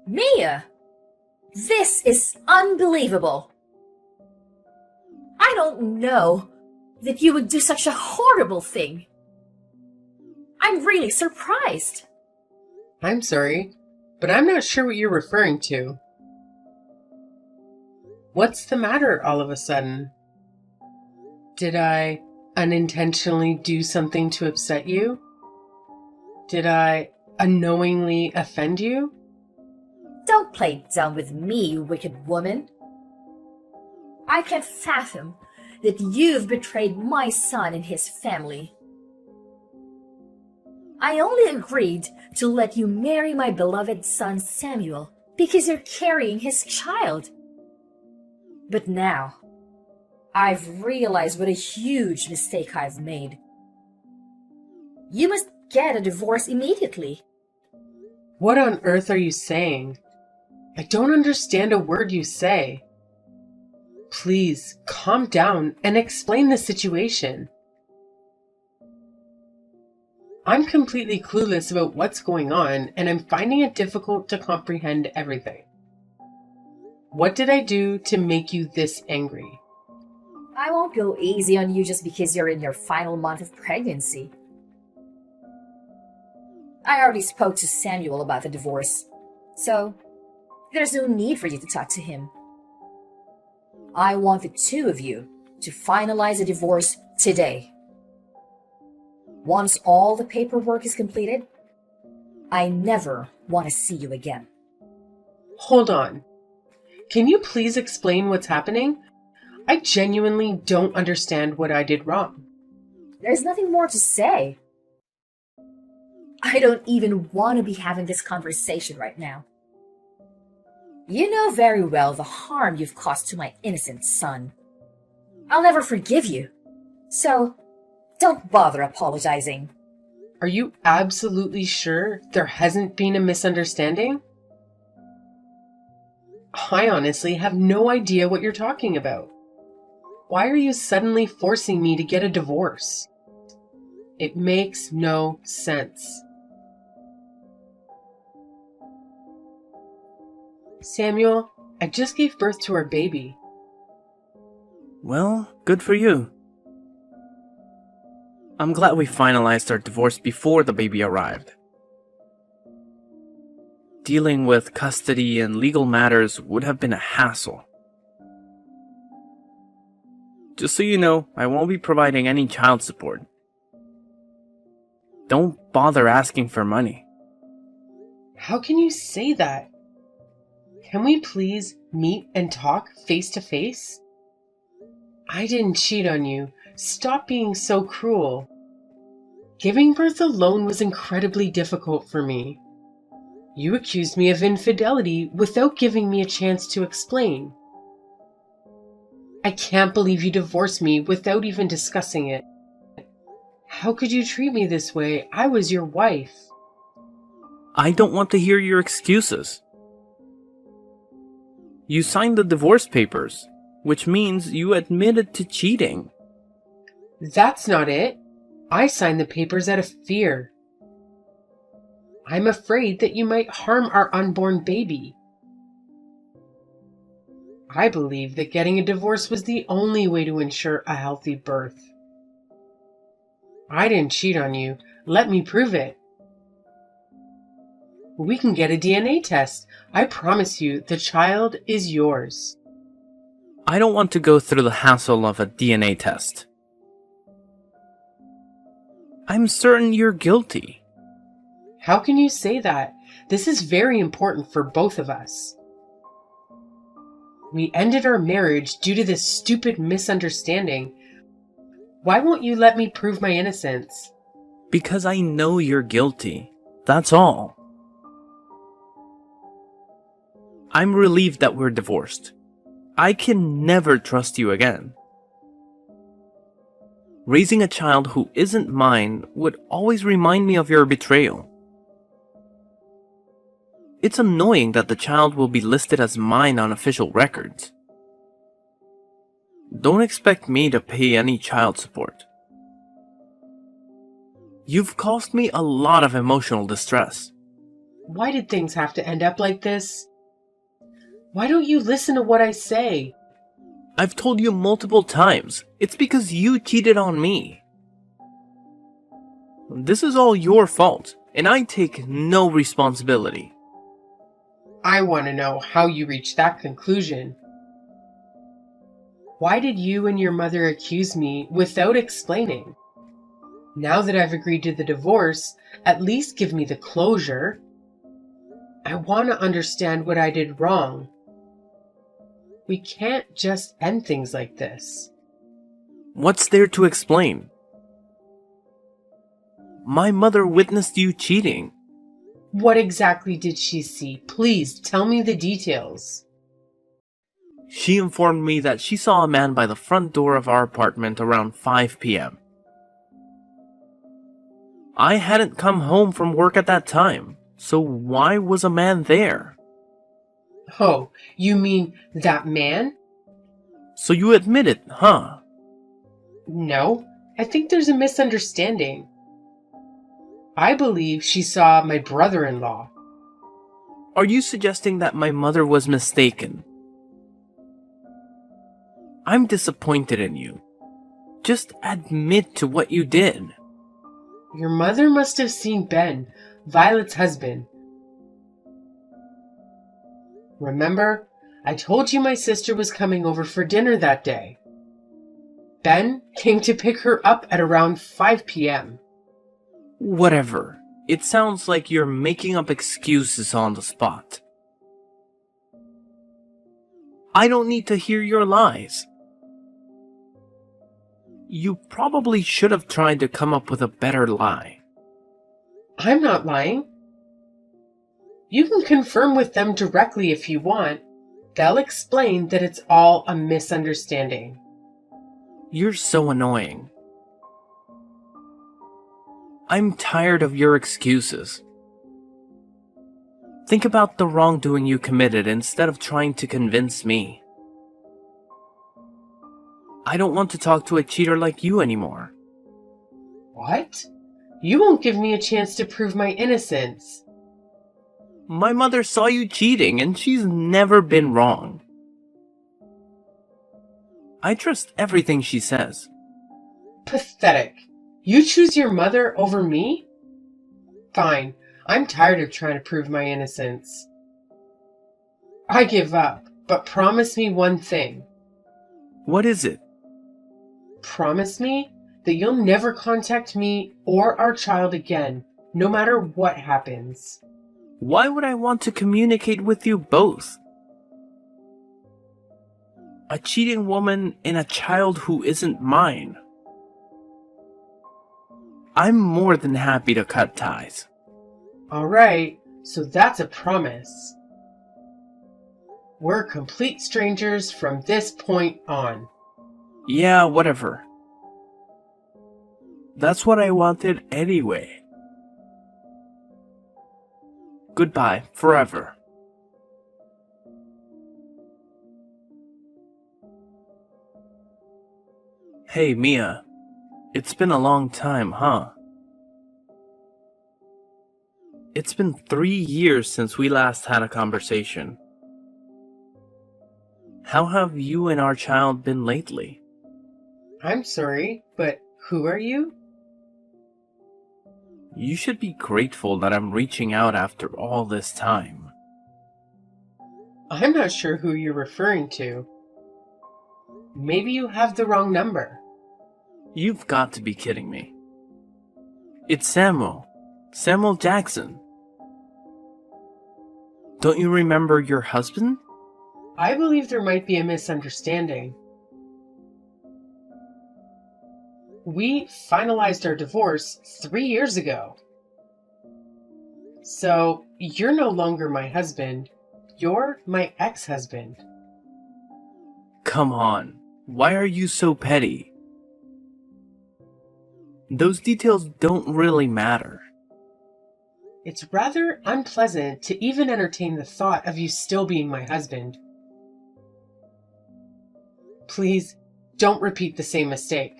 Mia! This is unbelievable! I don't know that you would do such a horrible thing. I'm really surprised. I'm sorry, but I'm not sure what you're referring to. What's the matter all of a sudden? Did I unintentionally do something to upset you? Did I unknowingly offend you? Don't play dumb with me, you wicked woman. I can't fathom that you've betrayed my son and his family. I only agreed to let you marry my beloved son Samuel because you're carrying his child. But now, I've realized what a huge mistake I've made. You must get a divorce immediately. What on earth are you saying? I don't understand a word you say. Please, calm down and explain the situation. I'm completely clueless about what's going on, and I'm finding it difficult to comprehend everything. What did I do to make you this angry? I won't go easy on you just because you're in your final month of pregnancy. I already spoke to Samuel about the divorce, so there's no need for you to talk to him. I want the two of you to finalize the divorce today. Once all the paperwork is completed, I never want to see you again. Hold on. Can you please explain what's happening? I genuinely don't understand what I did wrong. There's nothing more to say. I don't even want to be having this conversation right now. You know very well the harm you've caused to my innocent son. I'll never forgive you. So, don't bother apologizing. Are you absolutely sure there hasn't been a misunderstanding? I honestly have no idea what you're talking about. Why are you suddenly forcing me to get a divorce? It makes no sense. Samuel, I just gave birth to our baby. Well, good for you. I'm glad we finalized our divorce before the baby arrived. Dealing with custody and legal matters would have been a hassle. Just so you know, I won't be providing any child support. Don't bother asking for money. How can you say that? Can we please meet and talk face to face? I didn't cheat on you. Stop being so cruel. Giving birth alone was incredibly difficult for me. You accused me of infidelity without giving me a chance to explain. I can't believe you divorced me without even discussing it. How could you treat me this way? I was your wife. I don't want to hear your excuses. You signed the divorce papers, which means you admitted to cheating. That's not it. I signed the papers out of fear. I'm afraid that you might harm our unborn baby. I believe that getting a divorce was the only way to ensure a healthy birth. I didn't cheat on you. Let me prove it. We can get a DNA test. I promise you, the child is yours. I don't want to go through the hassle of a DNA test. I'm certain you're guilty. How can you say that? This is very important for both of us. We ended our marriage due to this stupid misunderstanding. Why won't you let me prove my innocence? Because I know you're guilty. That's all. I'm relieved that we're divorced. I can never trust you again. Raising a child who isn't mine would always remind me of your betrayal. It's annoying that the child will be listed as mine on official records. Don't expect me to pay any child support. You've caused me a lot of emotional distress. Why did things have to end up like this? Why don't you listen to what I say? I've told you multiple times. It's because you cheated on me. This is all your fault, and I take no responsibility. I want to know how you reached that conclusion. Why did you and your mother accuse me without explaining? Now that I've agreed to the divorce, at least give me the closure. I want to understand what I did wrong. We can't just end things like this. What's there to explain? My mother witnessed you cheating. What exactly did she see? Please tell me the details. She informed me that she saw a man by the front door of our apartment around 5 p.m. I hadn't come home from work at that time, so why was a man there? Oh, you mean that man? So you admit it, huh? No, I think there's a misunderstanding. I believe she saw my brother-in-law. Are you suggesting that my mother was mistaken? I'm disappointed in you. Just admit to what you did. Your mother must have seen Ben, Violet's husband. Remember, I told you my sister was coming over for dinner that day. Ben came to pick her up at around 5 p.m. Whatever. It sounds like you're making up excuses on the spot. I don't need to hear your lies. You probably should have tried to come up with a better lie. I'm not lying. You can confirm with them directly if you want. They'll explain that it's all a misunderstanding. You're so annoying. I'm tired of your excuses. Think about the wrongdoing you committed instead of trying to convince me. I don't want to talk to a cheater like you anymore. What? You won't give me a chance to prove my innocence. My mother saw you cheating and she's never been wrong. I trust everything she says. Pathetic. You choose your mother over me? Fine. I'm tired of trying to prove my innocence. I give up, but promise me one thing. What is it? Promise me that you'll never contact me or our child again, no matter what happens. Why would I want to communicate with you both? A cheating woman and a child who isn't mine. I'm more than happy to cut ties. Alright, so that's a promise. We're complete strangers from this point on. Yeah, whatever. That's what I wanted anyway. Goodbye, forever. Hey, Mia. It's been a long time, huh? It's been 3 years since we last had a conversation. How have you and our child been lately? I'm sorry, but who are you? You should be grateful that I'm reaching out after all this time. I'm not sure who you're referring to. Maybe you have the wrong number. You've got to be kidding me. It's Samuel. Samuel Jackson. Don't you remember your husband? I believe there might be a misunderstanding. We finalized our divorce 3 years ago. So, you're no longer my husband. You're my ex-husband. Come on. Why are you so petty? Those details don't really matter. It's rather unpleasant to even entertain the thought of you still being my husband. Please, don't repeat the same mistake.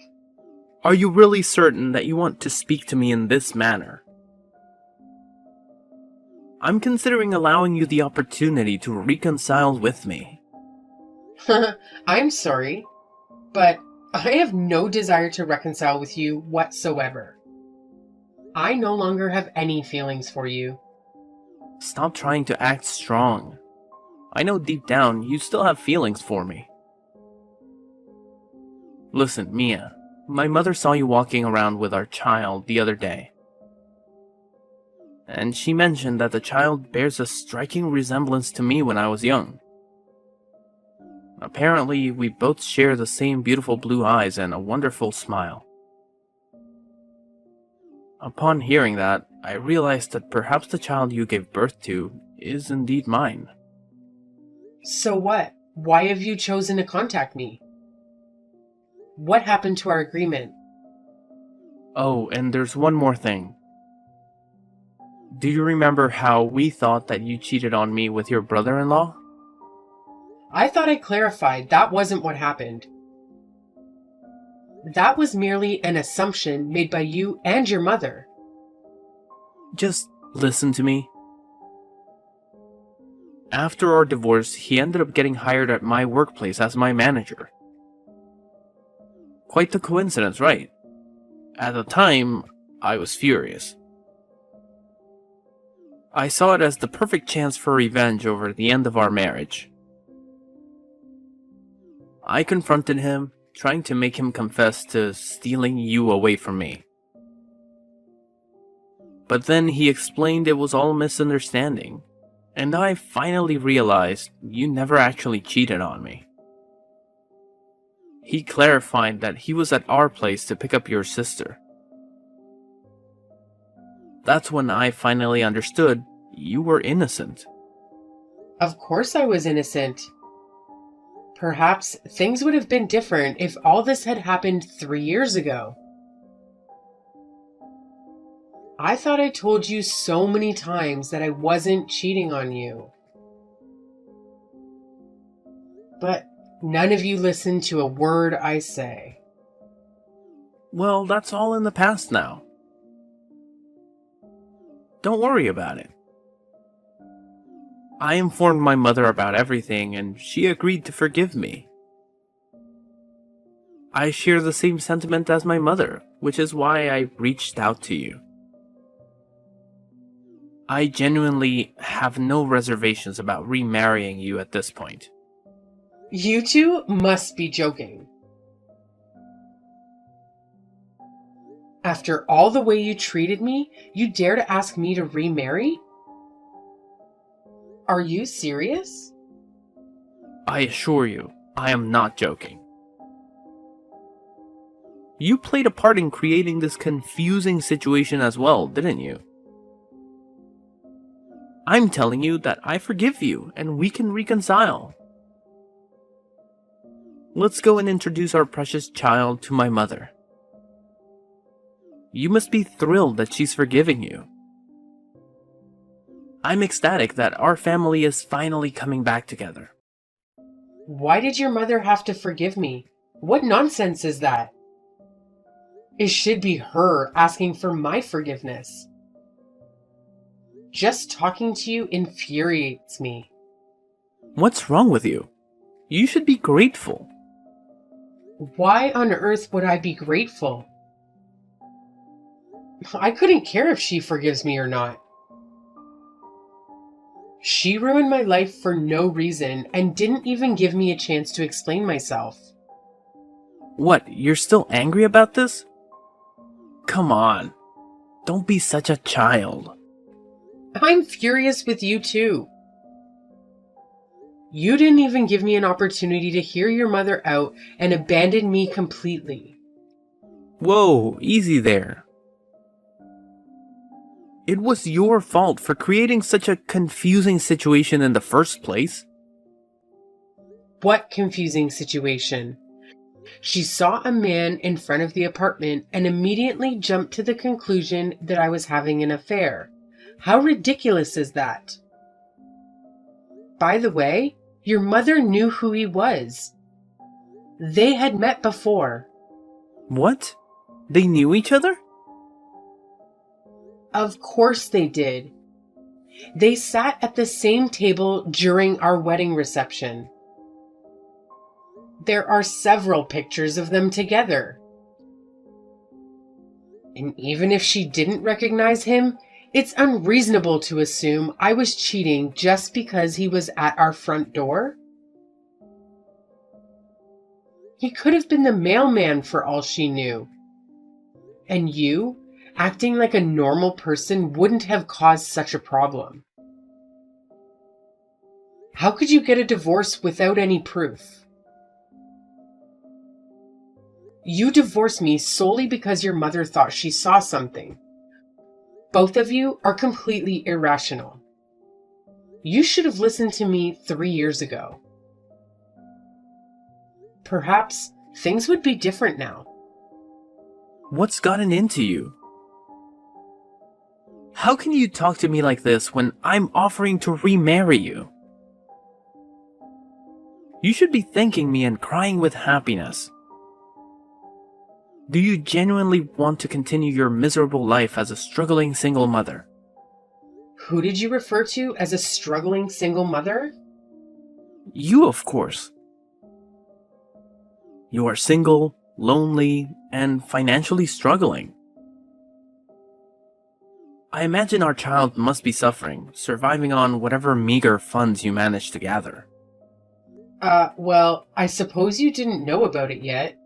Are you really certain that you want to speak to me in this manner? I'm considering allowing you the opportunity to reconcile with me. I'm sorry, but I have no desire to reconcile with you whatsoever. I no longer have any feelings for you. Stop trying to act strong. I know deep down you still have feelings for me. Listen, Mia, my mother saw you walking around with our child the other day. And she mentioned that the child bears a striking resemblance to me when I was young. Apparently, we both share the same beautiful blue eyes and a wonderful smile. Upon hearing that, I realized that perhaps the child you gave birth to is indeed mine. So what? Why have you chosen to contact me? What happened to our agreement? Oh, and there's one more thing. Do you remember how we thought that you cheated on me with your brother-in-law? I thought I clarified that wasn't what happened. That was merely an assumption made by you and your mother. Just listen to me. After our divorce, he ended up getting hired at my workplace as my manager. Quite the coincidence, right? At the time, I was furious. I saw it as the perfect chance for revenge over the end of our marriage. I confronted him, trying to make him confess to stealing you away from me. But then he explained it was all a misunderstanding, and I finally realized you never actually cheated on me. He clarified that he was at our place to pick up your sister. That's when I finally understood you were innocent. Of course I was innocent. Perhaps things would have been different if all this had happened 3 years ago. I thought I told you so many times that I wasn't cheating on you. But none of you listened to a word I say. Well, that's all in the past now. Don't worry about it. I informed my mother about everything and she agreed to forgive me. I share the same sentiment as my mother, which is why I reached out to you. I genuinely have no reservations about remarrying you at this point. You two must be joking. After all the way you treated me, you dare to ask me to remarry? Are you serious? I assure you, I am not joking. You played a part in creating this confusing situation as well, didn't you? I'm telling you that I forgive you and we can reconcile. Let's go and introduce our precious child to my mother. You must be thrilled that she's forgiving you. I'm ecstatic that our family is finally coming back together. Why did your mother have to forgive me? What nonsense is that? It should be her asking for my forgiveness. Just talking to you infuriates me. What's wrong with you? You should be grateful. Why on earth would I be grateful? I couldn't care if she forgives me or not. She ruined my life for no reason and didn't even give me a chance to explain myself. What, you're still angry about this? Come on, don't be such a child. I'm furious with you too. You didn't even give me an opportunity to hear your mother out and abandon me completely. Whoa, easy there. It was your fault for creating such a confusing situation in the first place. What confusing situation? She saw a man in front of the apartment and immediately jumped to the conclusion that I was having an affair. How ridiculous is that? By the way, your mother knew who he was. They had met before. What? They knew each other? Of course they did. They sat at the same table during our wedding reception. There are several pictures of them together. And even if she didn't recognize him, it's unreasonable to assume I was cheating just because he was at our front door. He could have been the mailman for all she knew. And you, acting like a normal person, wouldn't have caused such a problem. How could you get a divorce without any proof? You divorced me solely because your mother thought she saw something. Both of you are completely irrational. You should have listened to me 3 years ago. Perhaps things would be different now. What's gotten into you? How can you talk to me like this when I'm offering to remarry you? You should be thanking me and crying with happiness. Do you genuinely want to continue your miserable life as a struggling single mother? Who did you refer to as a struggling single mother? You, of course. You are single, lonely, and financially struggling. I imagine our child must be suffering, surviving on whatever meager funds you manage to gather. Well, I suppose you didn't know about it yet.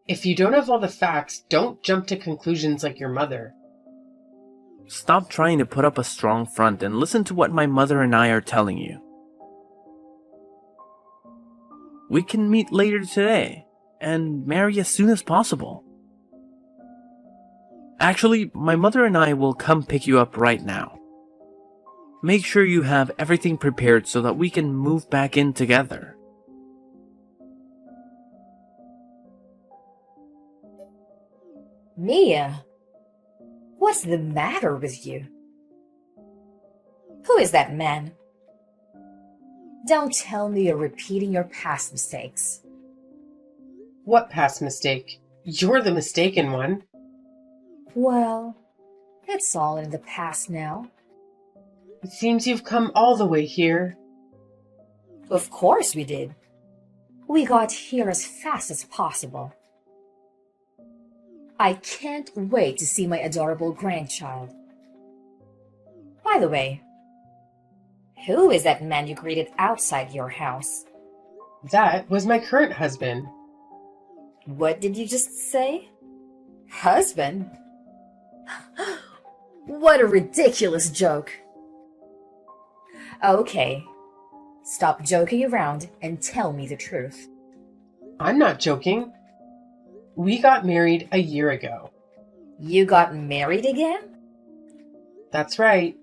If you don't have all the facts, don't jump to conclusions like your mother. Stop trying to put up a strong front and listen to what my mother and I are telling you. We can meet later today and marry as soon as possible. Actually, my mother and I will come pick you up right now. Make sure you have everything prepared so that we can move back in together. Mia, what's the matter with you? Who is that man? Don't tell me you're repeating your past mistakes. What past mistake? You're the mistaken one. Well, it's all in the past now. It seems you've come all the way here. Of course we did. We got here as fast as possible. I can't wait to see my adorable grandchild. By the way, who is that man you greeted outside your house? That was my current husband. What did you just say? Husband? What a ridiculous joke. Okay, stop joking around and tell me the truth. I'm not joking. We got married a year ago. You got married again? That's right.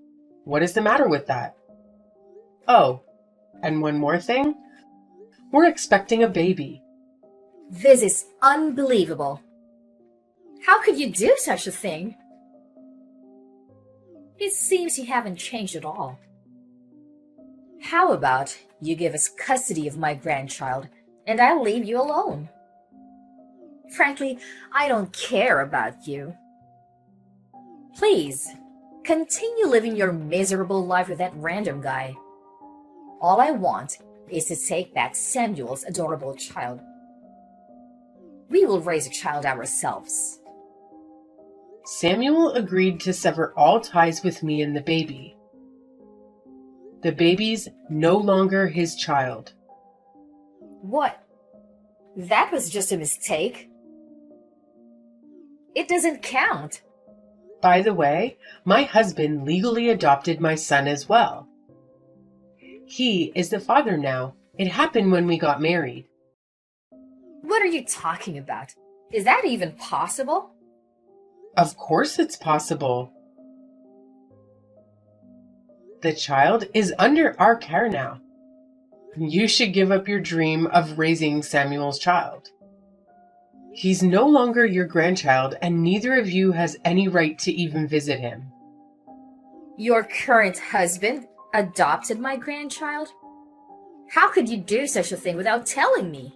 What is the matter with that? Oh, and one more thing. We're expecting a baby. This is unbelievable. How could you do such a thing? It seems you haven't changed at all. How about you give us custody of my grandchild and I'll leave you alone? Frankly, I don't care about you. Please, continue living your miserable life with that random guy. All I want is to take back Samuel's adorable child. We will raise a child ourselves. Samuel agreed to sever all ties with me and the baby. The baby's no longer his child. What? That was just a mistake. It doesn't count. By the way, my husband legally adopted my son as well. He is the father now. It happened when we got married. What are you talking about? Is that even possible? Of course it's possible. The child is under our care now. You should give up your dream of raising Samuel's child. He's no longer your grandchild, and neither of you has any right to even visit him. Your current husband adopted my grandchild? How could you do such a thing without telling me?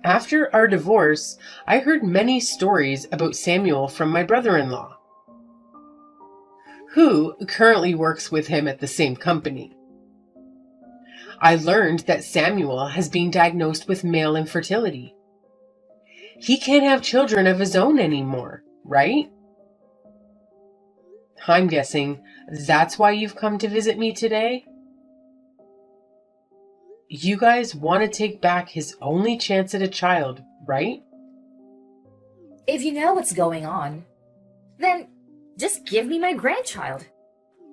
After our divorce, I heard many stories about Samuel from my brother-in-law. who currently works with him at the same company. I learned that Samuel has been diagnosed with male infertility. He can't have children of his own anymore, right? I'm guessing that's why you've come to visit me today? You guys want to take back his only chance at a child, right? If you know what's going on, then just give me my grandchild.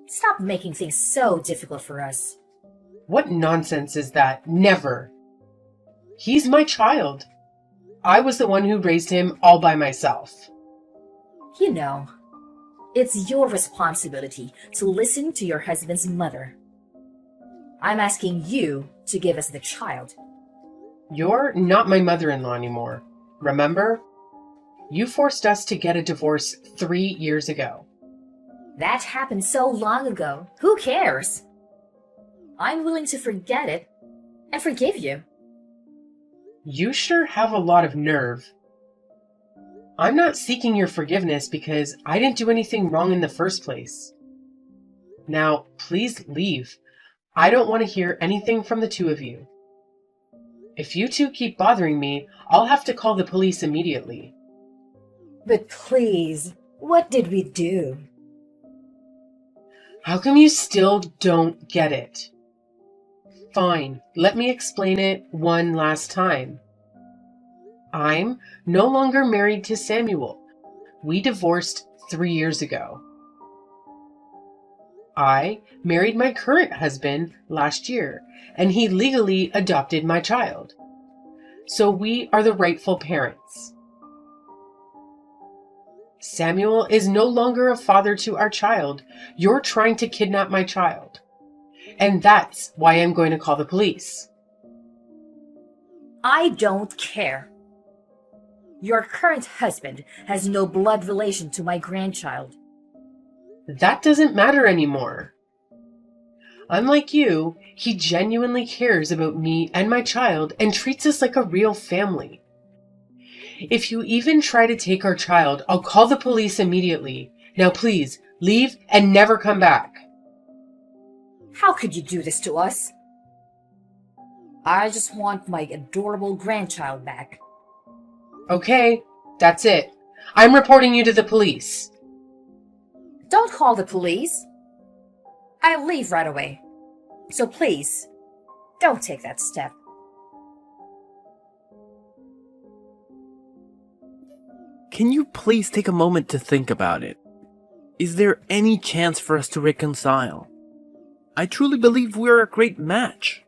Stop making things so difficult for us. What nonsense is that? Never. He's my child. I was the one who raised him all by myself. You know, it's your responsibility to listen to your husband's mother. I'm asking you to give us the child. You're not my mother-in-law anymore, remember? You forced us to get a divorce 3 years ago. That happened so long ago. Who cares? I'm willing to forget it and forgive you. You sure have a lot of nerve. I'm not seeking your forgiveness because I didn't do anything wrong in the first place. Now, please leave. I don't want to hear anything from the two of you. If you two keep bothering me, I'll have to call the police immediately. But please, what did we do? How come you still don't get it? Fine, let me explain it one last time. I'm no longer married to Samuel. We divorced 3 years ago. I married my current husband last year, and he legally adopted my child. So we are the rightful parents. Samuel is no longer a father to our child. You're trying to kidnap my child. And that's why I'm going to call the police. I don't care. Your current husband has no blood relation to my grandchild. That doesn't matter anymore. Unlike you, he genuinely cares about me and my child and treats us like a real family. If you even try to take our child, I'll call the police immediately. Now please, leave and never come back. How could you do this to us? I just want my adorable grandchild back. Okay, that's it. I'm reporting you to the police. Don't call the police. I'll leave right away. So please, don't take that step. Can you please take a moment to think about it? Is there any chance for us to reconcile? I truly believe we're a great match.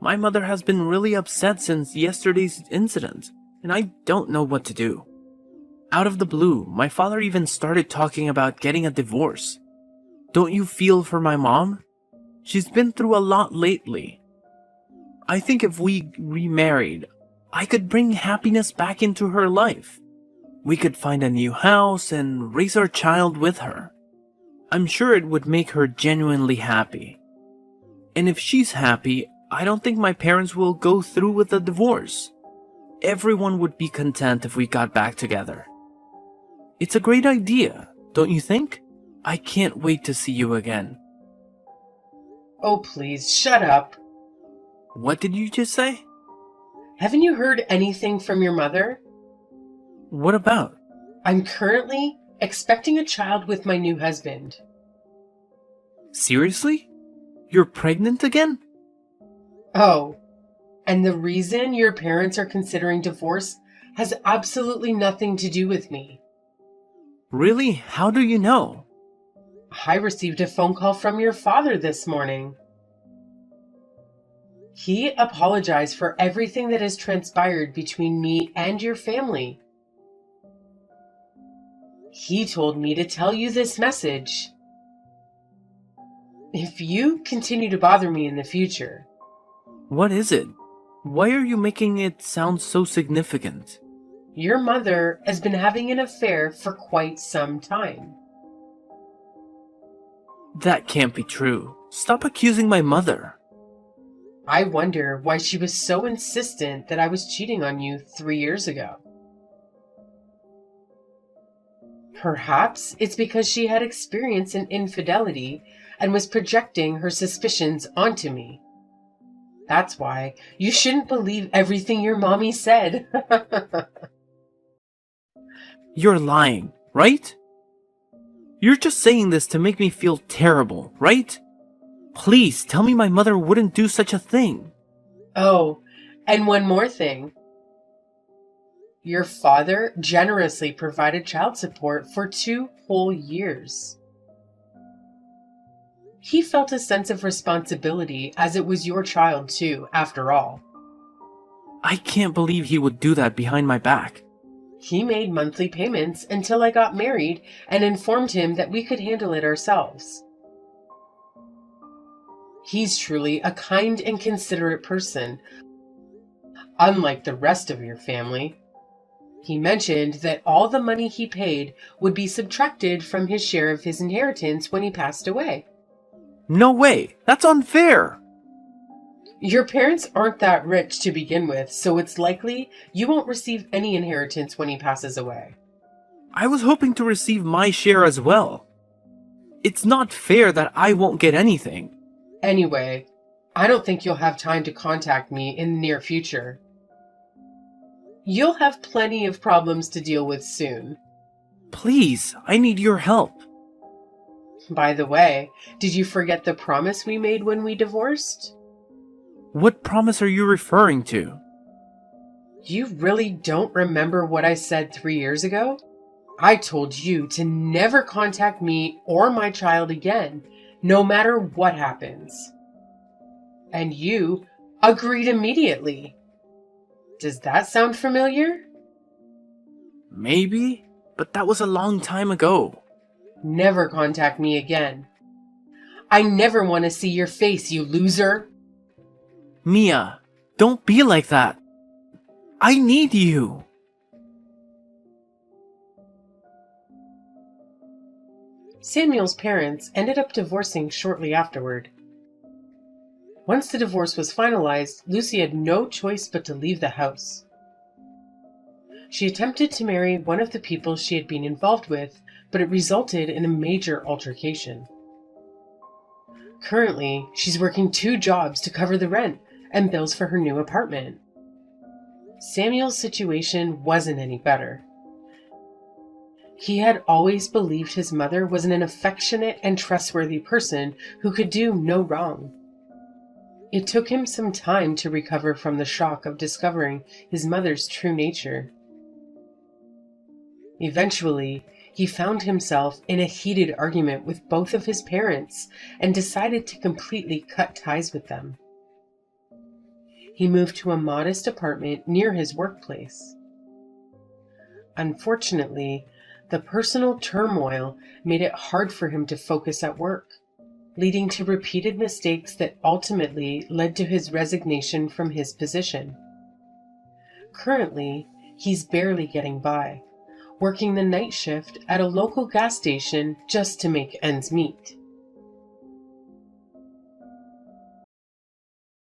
My mother has been really upset since yesterday's incident, and I don't know what to do. Out of the blue, my father even started talking about getting a divorce. Don't you feel for my mom? She's been through a lot lately. I think if we remarried, I could bring happiness back into her life. We could find a new house and raise our child with her. I'm sure it would make her genuinely happy. And if she's happy, I don't think my parents will go through with the divorce. Everyone would be content if we got back together. It's a great idea, don't you think? I can't wait to see you again. Oh, please, shut up. What did you just say? Haven't you heard anything from your mother? What about? I'm currently expecting a child with my new husband. Seriously? You're pregnant again? Oh, and the reason your parents are considering divorce has absolutely nothing to do with me. Really? How do you know? I received a phone call from your father this morning. He apologized for everything that has transpired between me and your family. He told me to tell you this message. If you continue to bother me in the future... What is it? Why are you making it sound so significant? Your mother has been having an affair for quite some time. That can't be true. Stop accusing my mother. I wonder why she was so insistent that I was cheating on you 3 years ago. Perhaps it's because she had experience in infidelity and was projecting her suspicions onto me. That's why you shouldn't believe everything your mommy said. You're lying, right? You're just saying this to make me feel terrible, right? Please tell me my mother wouldn't do such a thing. Oh, and one more thing. Your father generously provided child support for 2 whole years. He felt a sense of responsibility as it was your child too, after all. I can't believe he would do that behind my back. He made monthly payments until I got married and informed him that we could handle it ourselves. He's truly a kind and considerate person, unlike the rest of your family. He mentioned that all the money he paid would be subtracted from his share of his inheritance when he passed away. No way! That's unfair! Your parents aren't that rich to begin with, so it's likely you won't receive any inheritance when he passes away. I was hoping to receive my share as well. It's not fair that I won't get anything. Anyway, I don't think you'll have time to contact me in the near future. You'll have plenty of problems to deal with soon. Please, I need your help. By the way, did you forget the promise we made when we divorced? What promise are you referring to? You really don't remember what I said 3 years ago? I told you to never contact me or my child again, no matter what happens. And you agreed immediately. Does that sound familiar? Maybe, but that was a long time ago. Never contact me again. I never want to see your face, you loser. Mia, don't be like that. I need you. Samuel's parents ended up divorcing shortly afterward. Once the divorce was finalized, Lucy had no choice but to leave the house. She attempted to marry one of the people she had been involved with, but it resulted in a major altercation. Currently, she's working 2 jobs to cover the rent and bills for her new apartment. Samuel's situation wasn't any better. He had always believed his mother was an affectionate and trustworthy person who could do no wrong. It took him some time to recover from the shock of discovering his mother's true nature. Eventually, he found himself in a heated argument with both of his parents and decided to completely cut ties with them. He moved to a modest apartment near his workplace. Unfortunately, the personal turmoil made it hard for him to focus at work, leading to repeated mistakes that ultimately led to his resignation from his position. Currently, he's barely getting by, working the night shift at a local gas station just to make ends meet.